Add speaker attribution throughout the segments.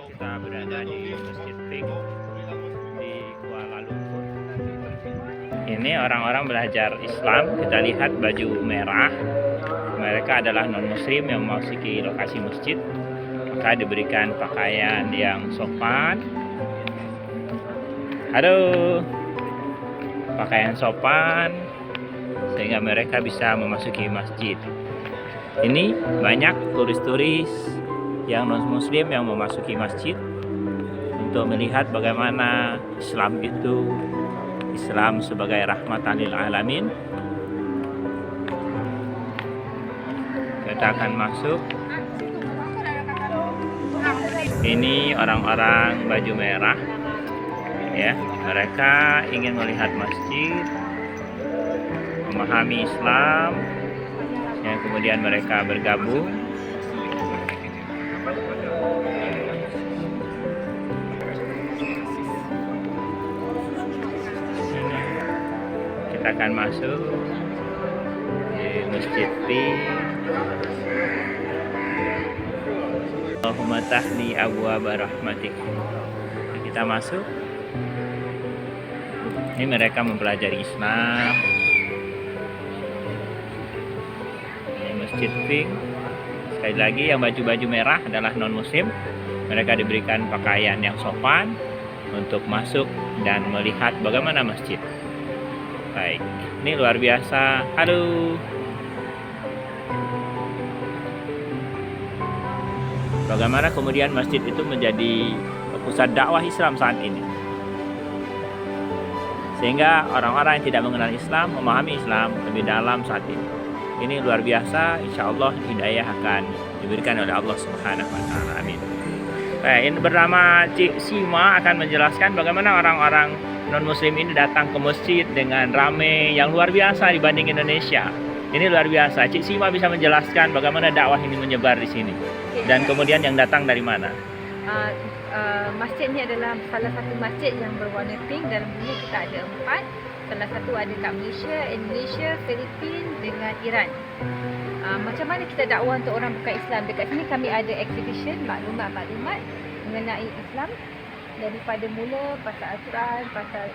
Speaker 1: Kita berada di Masjid Pink di Kuala Lumpur. Ini orang-orang belajar Islam. Kita lihat baju merah. Mereka adalah non-muslim yang memasuki lokasi masjid. Maka diberikan pakaian yang sopan. Halo, pakaian sopan sehingga mereka bisa memasuki masjid. Ini banyak turis-turis yang non-muslim yang memasuki masjid untuk melihat bagaimana Islam itu, Islam sebagai rahmatan lil alamin. Kita akan masuk. Ini orang-orang baju merah, ya, mereka ingin melihat masjid, memahami Islam, yang kemudian mereka bergabung. Kita akan masuk di Masjid Pink. Allahumma tahli abwaaba rahmatik. Kita masuk. Ini mereka mempelajari Islam. Ini Masjid Pink. Sekali lagi yang baju-baju merah adalah non-muslim. Mereka diberikan pakaian yang sopan untuk masuk dan melihat bagaimana masjid. Baik, ini luar biasa. Halo. Bagaimana kemudian masjid itu menjadi pusat dakwah Islam saat ini. Sehingga orang-orang yang tidak mengenal Islam memahami Islam lebih dalam saat ini. Ini luar biasa. Insya Allah hidayah akan diberikan oleh Allah Subhanahu wa Ta'ala. Amin. Baik, ini bernama Cik Sima akan menjelaskan bagaimana orang-orang non-muslim ini datang ke masjid dengan ramai yang luar biasa dibanding Indonesia. Ini luar biasa. Cik Sima bisa menjelaskan bagaimana dakwah ini menyebar di sini. Dan kemudian yang datang dari mana?
Speaker 2: Masjid ni adalah salah satu masjid yang berwarna pink. Dalam dunia kita ada 4. Salah satu ada kat Malaysia, Indonesia, Filipina dengan Iran. Macam mana kita dakwah untuk orang bukan Islam? Dekat sini kami ada exhibition maklumat-maklumat mengenai Islam. Daripada mula pasal Al-Quran, pasal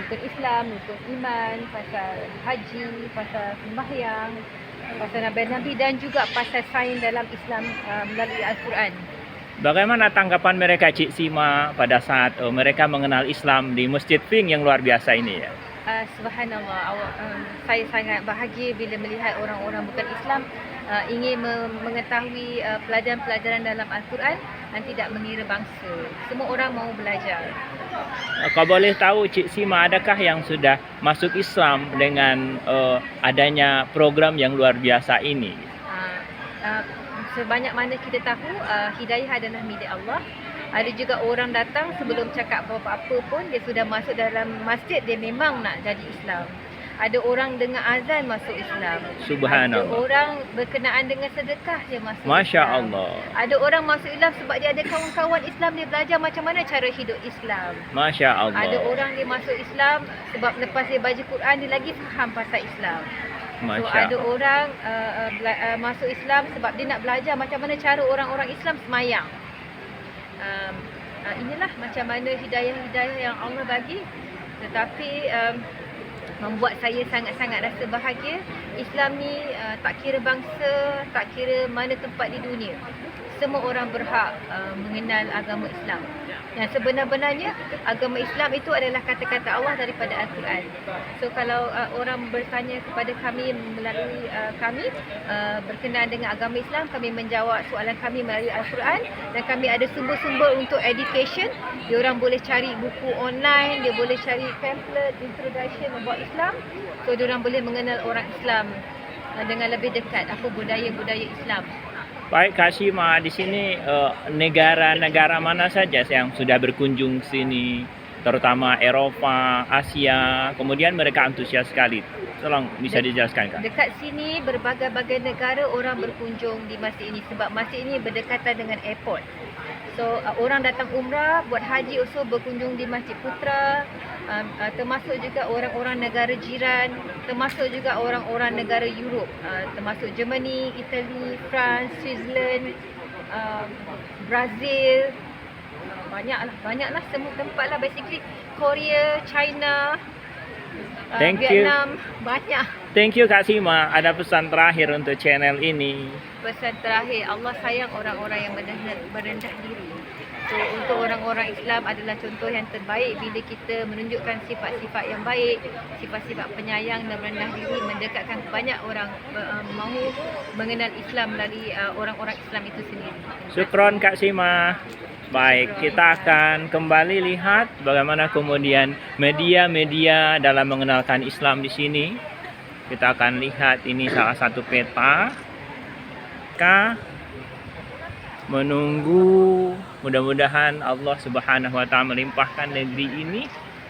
Speaker 2: rukun Islam, rukun iman, pasal haji, pasal sembahyang, pasal Nabi-Nabi dan juga pasal sains dalam Islam melalui Al-Quran.
Speaker 1: Bagaimana tanggapan mereka, Cik Sima, pada saat mereka mengenal Islam di Masjid Pink yang luar biasa ini ya?
Speaker 2: Subhanallah, saya sangat bahagia bila melihat orang-orang bukan Islam ingin mengetahui pelajaran-pelajaran dalam Al-Quran dan tidak mengira bangsa. Semua orang mahu belajar.
Speaker 1: Kau boleh tahu, Cik Sima, adakah yang sudah masuk Islam dengan adanya program yang luar biasa ini?
Speaker 2: Sebanyak mana kita tahu, hidayah adalah milik Allah. Ada juga orang datang sebelum cakap apa-apa pun dia sudah masuk dalam masjid, dia memang nak jadi Islam. Ada orang dengar azan masuk Islam.
Speaker 1: Subhanallah.
Speaker 2: Ada orang berkenaan dengan sedekah dia masuk
Speaker 1: Masya
Speaker 2: Islam.
Speaker 1: Allah.
Speaker 2: Ada orang masuk Islam sebab dia ada kawan-kawan Islam, dia belajar macam mana cara hidup Islam.
Speaker 1: Masya Allah.
Speaker 2: Ada orang dia masuk Islam sebab lepas dia baca Quran dia lagi faham pasal Islam. So ada orang masuk Islam sebab dia nak belajar macam mana cara orang-orang Islam semayang. Inilah macam mana hidayah-hidayah yang Allah bagi. Tetapi membuat saya sangat-sangat rasa bahagia. Islam ni tak kira bangsa, tak kira mana tempat di dunia. Semua orang berhak mengenal agama Islam. Yang sebenar-benarnya agama Islam itu adalah kata-kata Allah daripada Al-Quran. So kalau orang bertanya kepada kami melalui kami berkenaan dengan agama Islam, kami menjawab soalan kami melalui Al-Quran dan kami ada sumber-sumber untuk education. Dia orang boleh cari buku online, dia boleh cari pamphlet, introduction about Islam. So dia orang boleh mengenal orang Islam dengan lebih dekat apa budaya-budaya Islam.
Speaker 1: Baik, Kak Sima, di sini negara-negara mana saja yang sudah berkunjung sini, terutama Eropa, Asia, kemudian mereka antusias sekali. Tolong bisa dijelaskan, Kak.
Speaker 2: Dekat sini berbagai-bagai negara orang berkunjung di masjid ini sebab masjid ini berdekatan dengan airport. So orang datang umrah, buat haji also berkunjung di Masjid Putra, termasuk juga orang-orang negara jiran, termasuk juga orang-orang negara Europe, termasuk Germany, Italy, France, Switzerland, Brazil, banyaklah semua tempat lah, basically Korea, China,
Speaker 1: Thank you.
Speaker 2: Vietnam, banyak.
Speaker 1: Thank you Kak Sima. Ada pesan terakhir untuk channel ini.
Speaker 2: Pesan terakhir, Allah sayang orang-orang yang merendah diri. So untuk orang-orang Islam adalah contoh yang terbaik bila kita menunjukkan sifat-sifat yang baik, sifat-sifat penyayang dan merendah diri, mendekatkan banyak orang mahu mengenal Islam melalui orang-orang Islam itu sendiri.
Speaker 1: Syukron Kak Sima. Baik, kita akan kembali lihat bagaimana kemudian media-media dalam mengenalkan Islam di sini. Kita akan lihat ini salah satu peta. Menunggu mudah-mudahan Allah Subhanahu wa taala melimpahkan negeri ini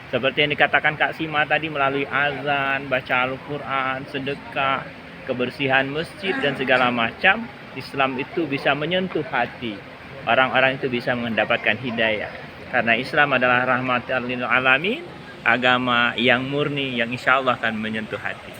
Speaker 1: seperti yang dikatakan Kak Sima tadi, melalui azan, baca Al-Qur'an, sedekah, kebersihan masjid dan segala macam. Islam itu bisa menyentuh hati. Orang-orang itu bisa mendapatkan hidayah. Karena Islam adalah rahmatan lil alamin, agama yang murni yang insya Allah akan menyentuh hati.